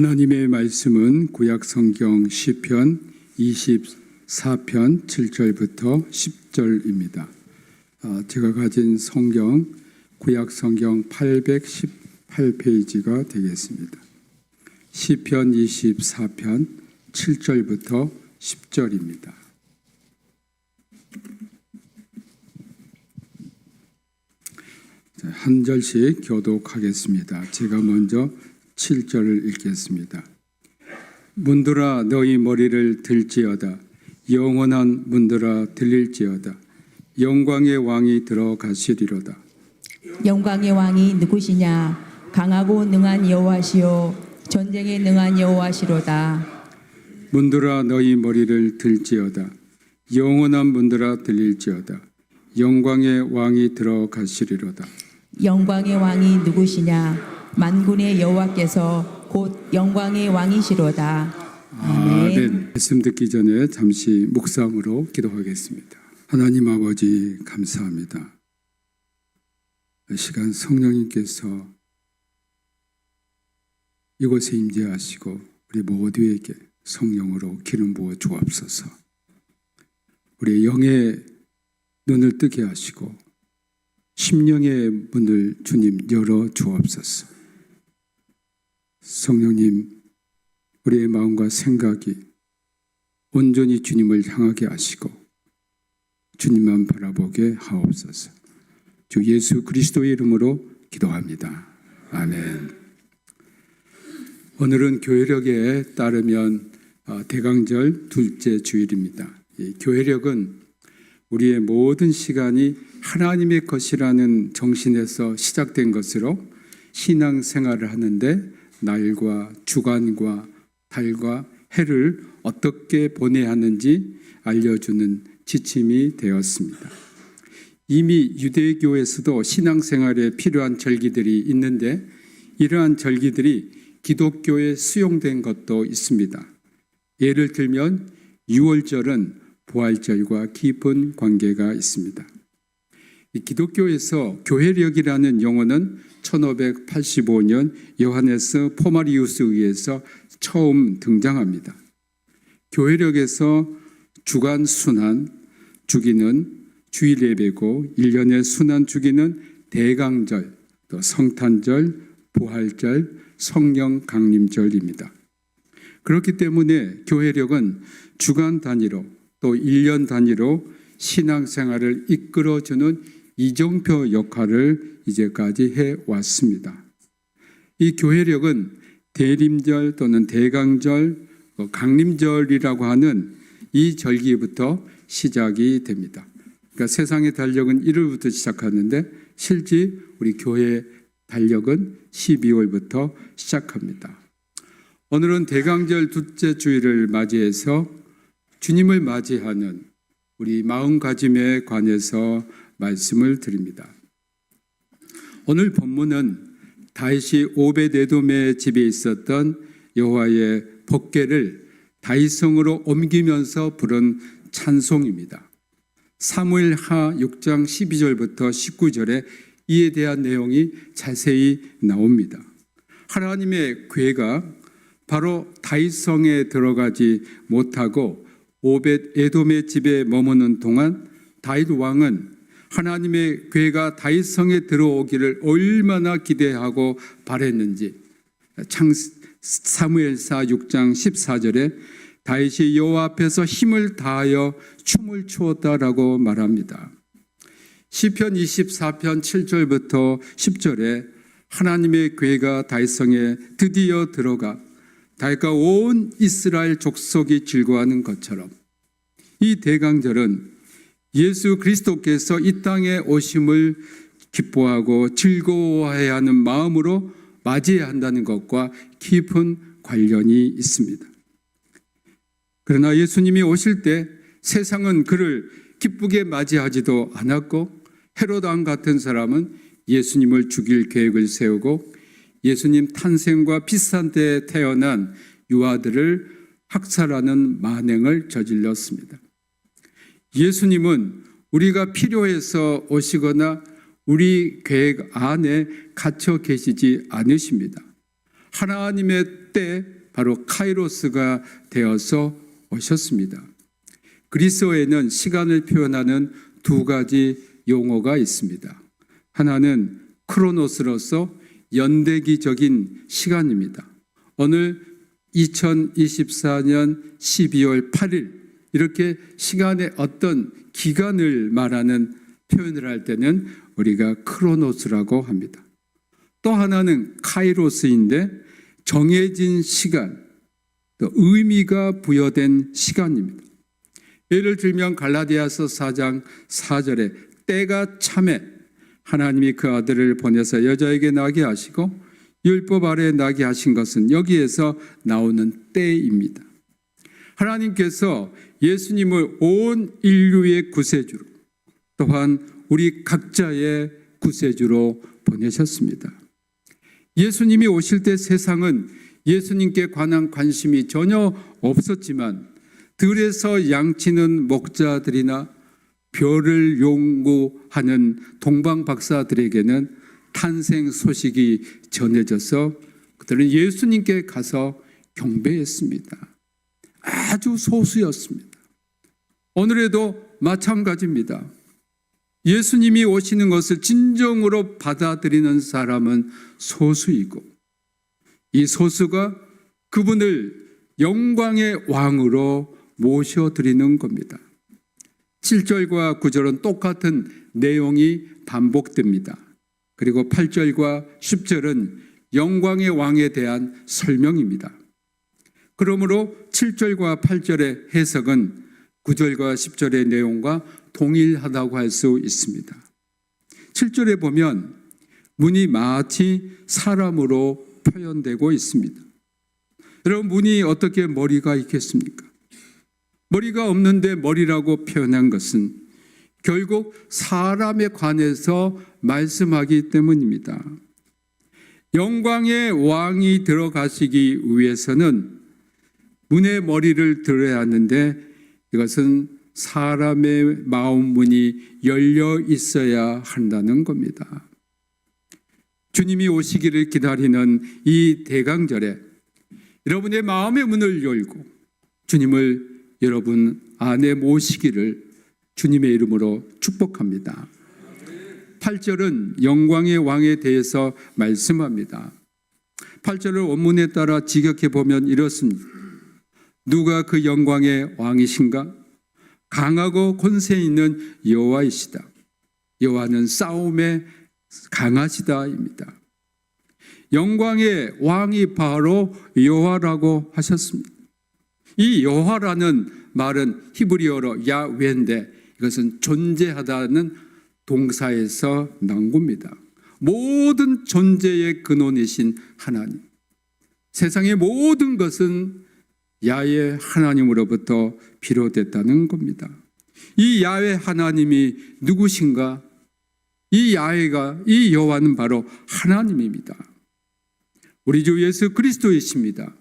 하나님의 말씀은 구약 성경 시편 24편 7절부터 10절입니다. 제가 가진 성경 구약 성경 818페이지가 되겠습니다. 시편 24편 7절부터 10절입니다. 한 절씩 교독하겠습니다. 제가 먼저 7절을 읽겠습니다. 문들아 너희 머리를 들지어다. 영원한 문들아 들릴지어다. 영광의 왕이 들어가시리로다. 영광의 왕이 누구시냐? 강하고 능한 여호와시요 전쟁에 능한 여호와시로다. 문들아 너희 머리를 들지어다. 영원한 문들아 들릴지어다. 영광의 왕이 들어가시리로다. 영광의 왕이 누구시냐? 만군의 여호와께서 곧 영광의 왕이시로다. 아멘. 말씀 듣기 전에 잠시 묵상으로 기도하겠습니다. 하나님 아버지 감사합니다. 이 시간 성령님께서 이곳에 임재하시고 우리 모두에게 성령으로 기름 부어 주옵소서. 우리 영의 눈을 뜨게 하시고 심령의 문을 주님 열어 주옵소서. 성령님, 우리의 마음과 생각이 온전히 주님을 향하게 하시고 주님만 바라보게 하옵소서. 주 예수 그리스도의 이름으로 기도합니다. 아멘. 오늘은 교회력에 따르면 대강절 둘째 주일입니다. 이 교회력은 우리의 모든 시간이 하나님의 것이라는 정신에서 시작된 것으로 신앙생활을 하는데 날과 주간과 달과 해를 어떻게 보내야 하는지 알려주는 지침이 되었습니다. 이미 유대교에서도 신앙생활에 필요한 절기들이 있는데 이러한 절기들이 기독교에 수용된 것도 있습니다. 예를 들면 유월절은 부활절과 깊은 관계가 있습니다. 기독교에서 교회력이라는 용어는 1585년 요하네스 포마리우스에 의해서 처음 등장합니다. 교회력에서 주간 순환 주기는 주일 예배고 1년의 순환 주기는 대강절, 또 성탄절, 부활절, 성령 강림절입니다. 그렇기 때문에 교회력은 주간 단위로 또 1년 단위로 신앙생활을 이끌어주는 이정표 역할을 이제까지 해왔습니다. 이 교회력은 대림절 또는 대강절, 강림절이라고 하는 이 절기부터 시작이 됩니다. 그러니까 세상의 달력은 1월부터 시작하는데 실제 우리 교회 달력은 12월부터 시작합니다. 오늘은 대강절 둘째 주일을 맞이해서 주님을 맞이하는 우리 마음가짐에 관해서 말씀을 드립니다. 오늘 본문은 다윗이 오벳에돔의 집에 있었던 여호와의 법궤를 다윗성으로 옮기면서 부른 찬송입니다. 사무엘하 6장 12절부터 19절에 이에 대한 내용이 자세히 나옵니다. 하나님의 궤가 바로 다윗성에 들어가지 못하고 오벳에돔의 집에 머무는 동안 다윗 왕은 하나님의 궤가 다윗성에 들어오기를 얼마나 기대하고 바랬는지 사무엘사 6장 14절에 다윗이 여호와 앞에서 힘을 다하여 춤을 추었다라고 말합니다. 시편 24편 7절부터 10절에 하나님의 궤가 다윗성에 드디어 들어가 다윗과 온 이스라엘 족속이 즐거워하는 것처럼 이 대강절은 예수 그리스도께서 이 땅에 오심을 기뻐하고 즐거워해야 하는 마음으로 맞이해야 한다는 것과 깊은 관련이 있습니다. 그러나 예수님이 오실 때 세상은 그를 기쁘게 맞이하지도 않았고 헤롯 왕 같은 사람은 예수님을 죽일 계획을 세우고 예수님 탄생과 비슷한 때에 태어난 유아들을 학살하는 만행을 저질렀습니다. 예수님은 우리가 필요해서 오시거나 우리 계획 안에 갇혀 계시지 않으십니다. 하나님의 때 바로 카이로스가 되어서 오셨습니다. 그리스어에는 시간을 표현하는 두 가지 용어가 있습니다. 하나는 크로노스로서 연대기적인 시간입니다. 오늘 2024년 12월 8일 이렇게 시간의 어떤 기간을 말하는 표현을 할 때는 우리가 크로노스라고 합니다. 또 하나는 카이로스인데 정해진 시간, 또 의미가 부여된 시간입니다. 예를 들면 갈라디아서 4장 4절에 때가 참에 하나님이 그 아들을 보내서 여자에게 나게 하시고 율법 아래 나게 하신 것은 여기에서 나오는 때입니다. 하나님께서 예수님을 온 인류의 구세주로 또한 우리 각자의 구세주로 보내셨습니다. 예수님이 오실 때 세상은 예수님께 관한 관심이 전혀 없었지만 들에서 양치는 목자들이나 별을 연구하는 동방 박사들에게는 탄생 소식이 전해져서 그들은 예수님께 가서 경배했습니다. 아주 소수였습니다. 오늘에도 마찬가지입니다. 예수님이 오시는 것을 진정으로 받아들이는 사람은 소수이고 이 소수가 그분을 영광의 왕으로 모셔드리는 겁니다. 7절과 9절은 똑같은 내용이 반복됩니다. 그리고 8절과 10절은 영광의 왕에 대한 설명입니다. 그러므로 7절과 8절의 해석은 9절과 10절의 내용과 동일하다고 할 수 있습니다. 7절에 보면 문이 마치 사람으로 표현되고 있습니다. 여러분, 문이 어떻게 머리가 있겠습니까? 머리가 없는데 머리라고 표현한 것은 결국 사람에 관해서 말씀하기 때문입니다. 영광의 왕이 들어가시기 위해서는 문의 머리를 들어야 하는데 이것은 사람의 마음 문이 열려 있어야 한다는 겁니다. 주님이 오시기를 기다리는 이 대강절에 여러분의 마음의 문을 열고 주님을 여러분 안에 모시기를 주님의 이름으로 축복합니다. 8절은 영광의 왕에 대해서 말씀합니다. 8절을 원문에 따라 직역해 보면 이렇습니다. 누가 그 영광의 왕이신가? 강하고 권세 있는 여호와이시다. 여호와는 싸움에 강하시다입니다. 영광의 왕이 바로 여호와라고 하셨습니다. 이 여호와라는 말은 히브리어로 야훼인데 이것은 존재하다는 동사에서 난 겁니다. 모든 존재의 근원이신 하나님. 세상의 모든 것은 야훼 하나님으로부터 비롯됐다는 겁니다. 이 야훼 하나님이 누구신가? 이 야훼가, 이 여호와는 바로 하나님입니다. 우리 주 예수 그리스도이십니다.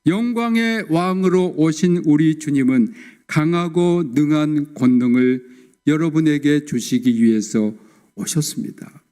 영광의 왕으로 오신 우리 주님은 강하고 능한 권능을 여러분에게 주시기 위해서 오셨습니다.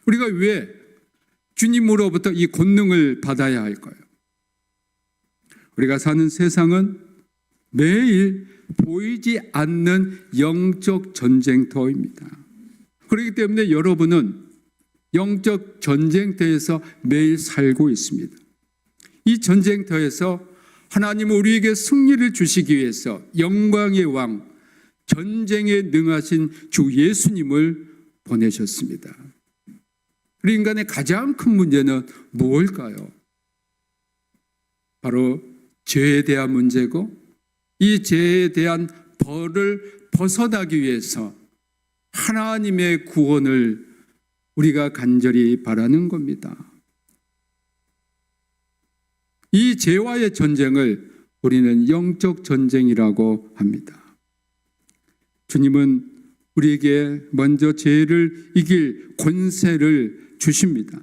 우리가 왜 주님으로부터 이 권능을 받아야 할까요? 우리가 사는 세상은 매일 보이지 않는 영적 전쟁터입니다. 그렇기 때문에 여러분은 영적 전쟁터에서 매일 살고 있습니다. 이 전쟁터에서 하나님은 우리에게 승리를 주시기 위해서 영광의 왕, 전쟁에 능하신 주 예수님을 보내셨습니다. 우리 인간의 가장 큰 문제는 무엇일까요? 바로 죄에 대한 문제고 이 죄에 대한 벌을 벗어나기 위해서 하나님의 구원을 우리가 간절히 바라는 겁니다. 이 죄와의 전쟁을 우리는 영적 전쟁이라고 합니다. 주님은 우리에게 먼저 죄를 이길 권세를 주십니다.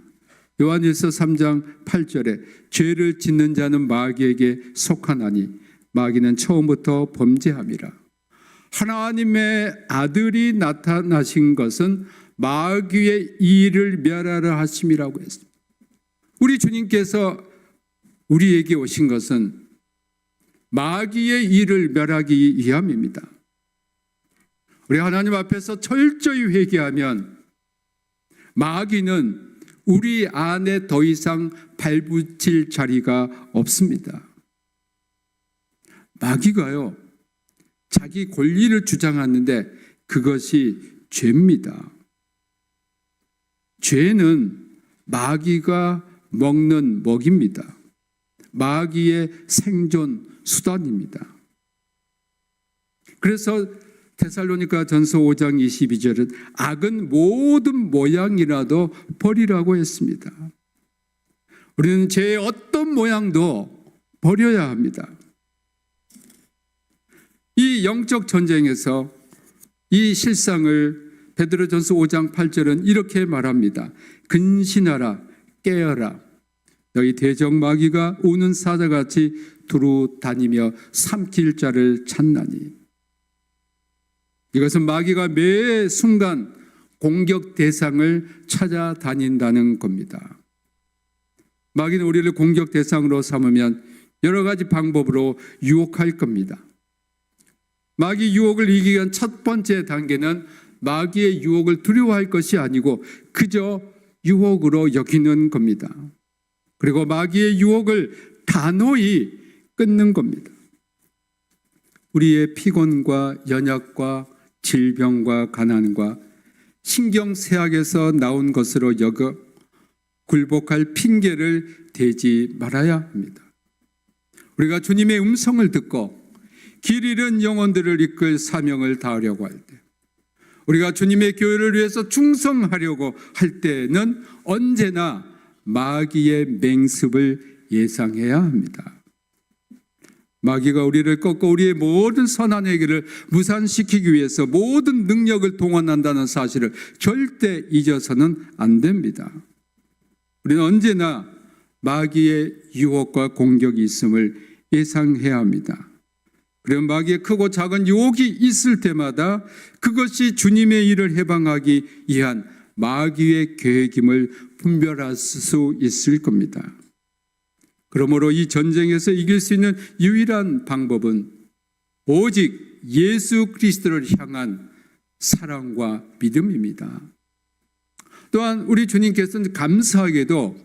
요한일서 3장 8절에 죄를 짓는 자는 마귀에게 속하나니 마귀는 처음부터 범죄함이라. 하나님의 아들이 나타나신 것은 마귀의 일을 멸하라 하심이라고 했습니다. 우리 주님께서 우리에게 오신 것은 마귀의 일을 멸하기 위함입니다. 우리 하나님 앞에서 철저히 회개하면 마귀는 우리 안에 더 이상 발붙일 자리가 없습니다. 마귀가요, 자기 권리를 주장하는데 그것이 죄입니다. 죄는 마귀가 먹는 먹입니다. 마귀의 생존 수단입니다. 그래서 데살로니가 전서 5장 22절은 악은 모든 모양이라도 버리라고 했습니다. 우리는 죄의 어떤 모양도 버려야 합니다. 이 영적 전쟁에서 이 실상을 베드로전서 5장 8절은 이렇게 말합니다. 근신하라, 깨어라. 너희 대적 마귀가 우는 사자같이 두루 다니며 삼킬 자를 찾나니. 이것은 마귀가 매 순간 공격 대상을 찾아다닌다는 겁니다. 마귀는 우리를 공격 대상으로 삼으면 여러 가지 방법으로 유혹할 겁니다. 마귀 유혹을 이기기 위한 첫 번째 단계는 마귀의 유혹을 두려워할 것이 아니고 그저 유혹으로 여기는 겁니다. 그리고 마귀의 유혹을 단호히 끊는 겁니다. 우리의 피곤과 연약과 질병과 가난과 신경쇠약에서 나온 것으로 여겨 굴복할 핑계를 대지 말아야 합니다. 우리가 주님의 음성을 듣고 길 잃은 영혼들을 이끌 사명을 다하려고 할 때, 우리가 주님의 교회를 위해서 충성하려고 할 때는 언제나 마귀의 맹습을 예상해야 합니다. 마귀가 우리를 꺾고 우리의 모든 선한 행위를 무산시키기 위해서 모든 능력을 동원한다는 사실을 절대 잊어서는 안 됩니다. 우리는 언제나 마귀의 유혹과 공격이 있음을 예상해야 합니다. 그리고 마귀의 크고 작은 유혹이 있을 때마다 그것이 주님의 일을 해방하기 위한 마귀의 계획임을 분별할 수 있을 겁니다. 그러므로 이 전쟁에서 이길 수 있는 유일한 방법은 오직 예수 그리스도를 향한 사랑과 믿음입니다. 또한 우리 주님께서는 감사하게도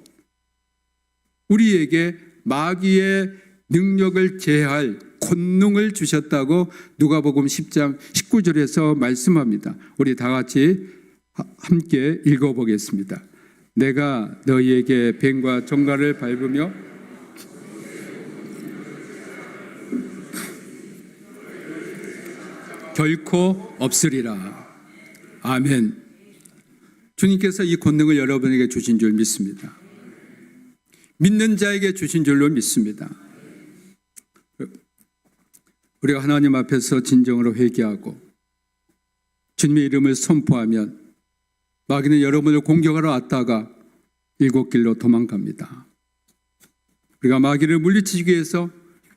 우리에게 마귀의 능력을 제할 권능을 주셨다고 누가복음 10장 19절에서 말씀합니다. 우리 다 같이 함께 읽어보겠습니다. 내가 너희에게 뱀과 정갈을 밟으며 결코 없으리라. 아멘. 주님께서 이 권능을 여러분에게 주신 줄 믿습니다. 믿는 자에게 주신 줄로 믿습니다. 우리가 하나님 앞에서 진정으로 회개하고 주님의 이름을 선포하면 마귀는 여러분을 공격하러 왔다가 일곱 길로 도망갑니다. 우리가 마귀를 물리치기 위해서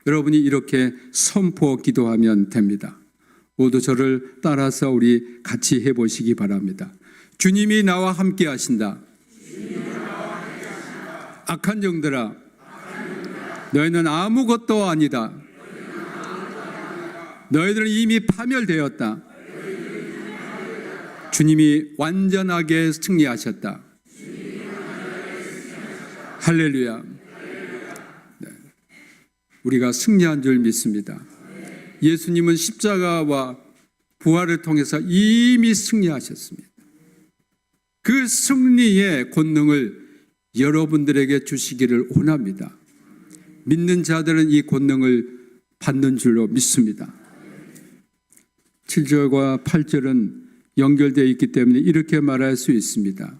여러분이 이렇게 선포 기도하면 됩니다. 모두 저를 따라서 우리 같이 해보시기 바랍니다. 주님이 나와 함께 하신다. 악한 영들아, 너희는 아무것도 아니다. 너희들은 이미 파멸되었다. 주님이 완전하게 승리하셨다. 할렐루야. 네. 우리가 승리한 줄 믿습니다. 예수님은 십자가와 부활을 통해서 이미 승리하셨습니다. 그 승리의 권능을 여러분들에게 주시기를 원합니다. 믿는 자들은 이 권능을 받는 줄로 믿습니다. 7절과 8절은 연결되어 있기 때문에 이렇게 말할 수 있습니다.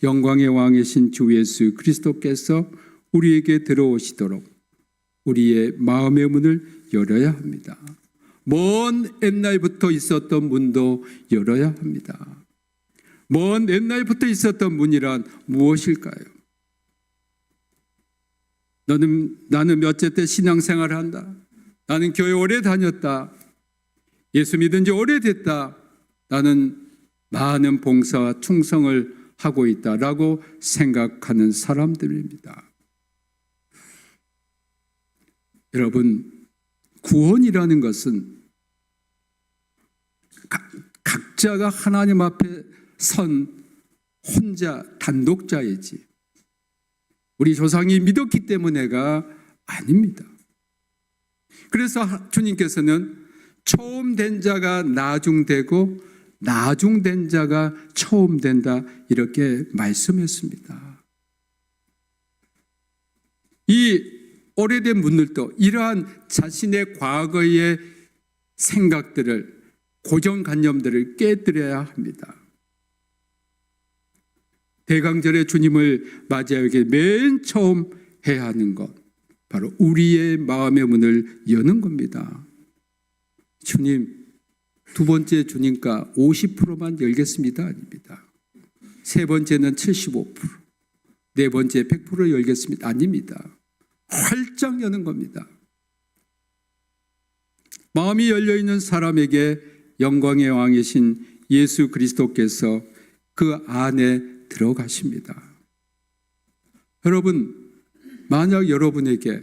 영광의 왕이신 주 예수 그리스도께서 우리에게 들어오시도록 우리의 마음의 문을 열어야 합니다. 먼 옛날부터 있었던 문도 열어야 합니다. 먼 옛날부터 있었던 문이란 무엇일까요? 나는 몇째 때 신앙생활을 한다. 나는 교회 오래 다녔다. 예수 믿은 지 오래됐다. 나는 많은 봉사와 충성을 하고 있다라고 생각하는 사람들입니다. 여러분, 구원이라는 것은 각자가 하나님 앞에 선 혼자 단독자이지 우리 조상이 믿었기 때문에가 아닙니다. 그래서 주님께서는 처음 된 자가 나중되고 나중된 자가 처음 된다 이렇게 말씀했습니다. 이 오래된 분들도 이러한 자신의 과거의 생각들을 고정관념들을 깨뜨려야 합니다. 대강절에 주님을 맞이하기 맨 처음 해야 하는 것 바로 우리의 마음의 문을 여는 겁니다. 주님, 두 번째 주님과 50%만 열겠습니다. 아닙니다. 세 번째는 75%, 네 번째 100% 열겠습니다. 아닙니다. 활짝 여는 겁니다. 마음이 열려있는 사람에게 영광의 왕이신 예수 그리스도께서 그 안에 들어가십니다. 여러분, 만약 여러분에게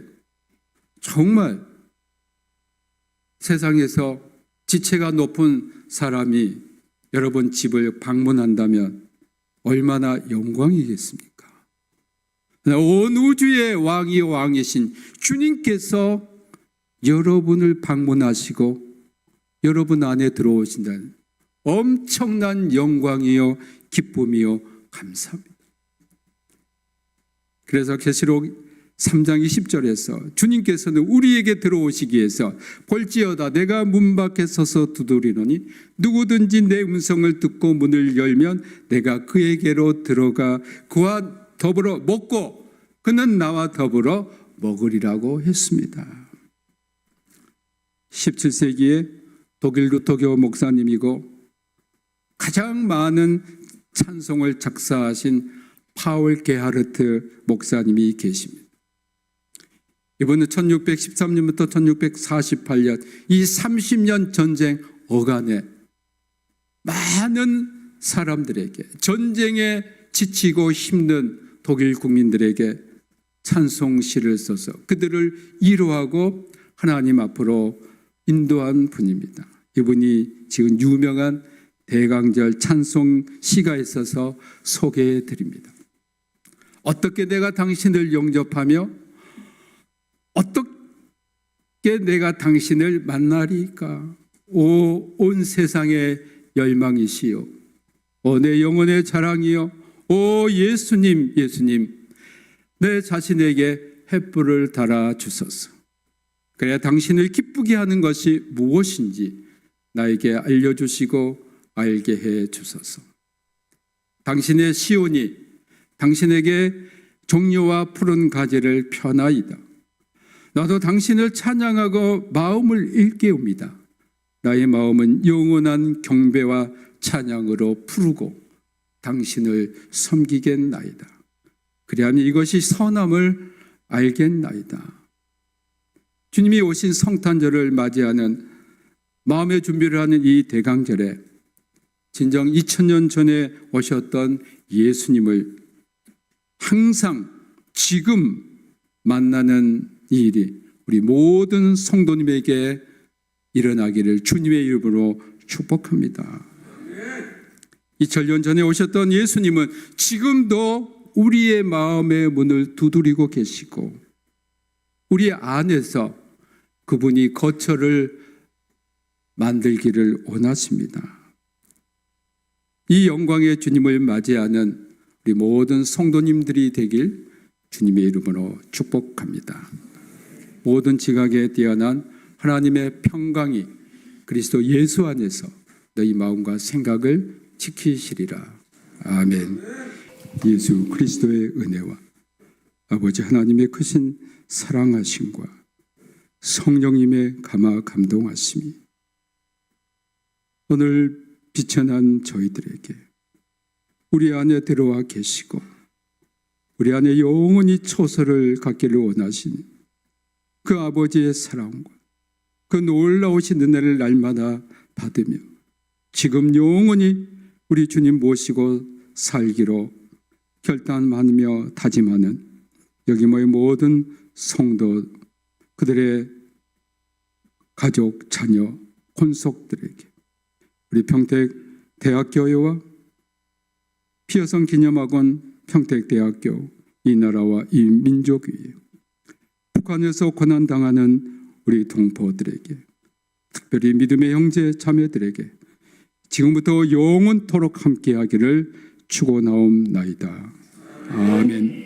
정말 세상에서 지체가 높은 사람이 여러분 집을 방문한다면 얼마나 영광이겠습니까? 온 우주의 왕이 왕이신 주님께서 여러분을 방문하시고 여러분 안에 들어오신다는 엄청난 영광이요 기쁨이요 감사합니다. 그래서 계시록 3장 20절에서 주님께서는 우리에게 들어오시기 위해서 볼지어다 내가 문 밖에 서서 두드리노니 누구든지 내 음성을 듣고 문을 열면 내가 그에게로 들어가 그와 더불어 먹고 그는 나와 더불어 먹으리라고 했습니다. 17세기에 독일 루터교 목사님이고 가장 많은 찬송을 작사하신 파울 게하르트 목사님이 계십니다. 이분은 1613년부터 1648년 이 30년 전쟁 어간에 많은 사람들에게 전쟁에 지치고 힘든 독일 국민들에게 찬송시를 써서 그들을 위로하고 하나님 앞으로 인도한 분입니다. 이분이 지금 유명한 대강절 찬송시가 있어서 소개해 드립니다. 어떻게 내가 당신을 영접하며 어떻게 내가 당신을 만나리까? 오, 온 세상의 열망이시요. 오, 내 영혼의 자랑이요. 오, 예수님, 예수님. 내 자신에게 횃불을 달아 주소서. 그래야 당신을 기쁘게 하는 것이 무엇인지 나에게 알려주시고 알게 해 주소서. 당신의 시온이 당신에게 종려와 푸른 가지를 펴나이다. 나도 당신을 찬양하고 마음을 일깨웁니다. 나의 마음은 영원한 경배와 찬양으로 푸르고 당신을 섬기겠나이다. 그리하면 이것이 선함을 알겠나이다. 주님이 오신 성탄절을 맞이하는 마음의 준비를 하는 이 대강절에 진정 2000년 전에 오셨던 예수님을 항상 지금 만나는 이 일이 우리 모든 성도님에게 일어나기를 주님의 이름으로 축복합니다. 2000년 전에 오셨던 예수님은 지금도 우리의 마음의 문을 두드리고 계시고 우리 안에서 그분이 거처를 만들기를 원하십니다. 이 영광의 주님을 맞이하는 우리 모든 성도님들이 되길 주님의 이름으로 축복합니다. 모든 지각에 뛰어난 하나님의 평강이 그리스도 예수 안에서 너희 마음과 생각을 지키시리라. 아멘. 예수 그리스도의 은혜와 아버지 하나님의 크신 사랑하심과 성령님의 감화 감동하심이 오늘 비천한 저희들에게 우리 안에 들어와 계시고 우리 안에 영원히 초소를 갖기를 원하신 그 아버지의 사랑과 그 놀라우신 은혜를 날마다 받으며 지금 영원히 우리 주님 모시고 살기로 결단하며 다짐하는 여기 모인 모든 성도 그 그들의 가족, 자녀, 혼속들에게 우리 평택 대학교회와 피어성 기념학원 평택대학교 이 나라와 이 민족 위에 북한에서 고난당하는 우리 동포들에게 특별히 믿음의 형제 자매들에게 지금부터 영원토록 함께하기를 축원하옵나이다. 아멘.